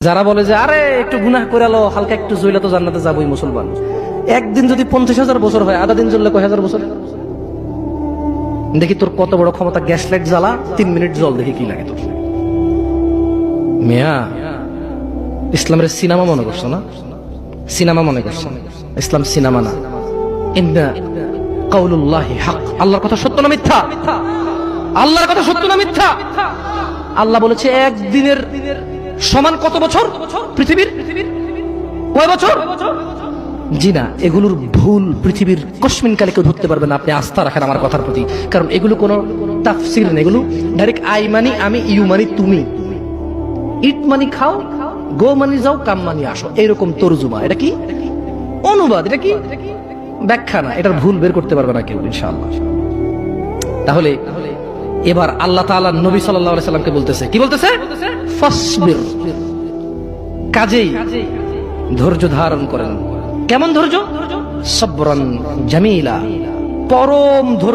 যারা বলে যে আরে একটু গুনাহ করে আলো হালকা একটু জইলে তো জান্নাতে যাবই মুসলমান, একদিন যদি 50,000 বছর হয়, আধা দিন জ্বললে কয় হাজার বছর? দেখি তোর কত বড় ক্ষমতা, গ্যাস লাইট জ্বালা 3 মিনিট জল, দেখি কি লাগে তোর। মিয়া ইসলামের সিনেমা মনে করছো না? সিনেমা মনে করছো? ইসলাম সিনেমা না। ইন্না কাউলুল্লাহি হক, আল্লাহর কথা সত্য না মিথ্যা? আল্লাহর কথা সত্য না মিথ্যা? আল্লাহ বলেছে একদিনের সমান কত বছর পৃথিবীর? কয় বছর? জি না, এগুলোর ভুল পৃথিবীর কসমিন কালে কেউ ধরতে পারবে না। আপনি আস্থা রাখেন আমার কথার প্রতি, কারণ এগুলো কোনো তাফসির না, এগুলো ডাইরেক্ট আই মানি আমি, ইউ মানি তুমি, ইট মানি খাও, গো মানি যাও, কাম মানি আসো, এরকম তরজুমা। এটা কি অনুবাদ? এটা কি ব্যাখ্যা না। এটার ভুল বের করতে পারবে না কেউ ইনশাআল্লাহ। তাহলে এবার আল্লাহ তাআলা নবী সাল্লাল্লাহু আলাইহি সাল্লামকে বলতেছে, কি বলতেছে? ফাসবির, কাজেই ধৈর্য ধারণ করেন। কেমন ধৈর্য? সবরান জামিলা, পরম ধৈর্য।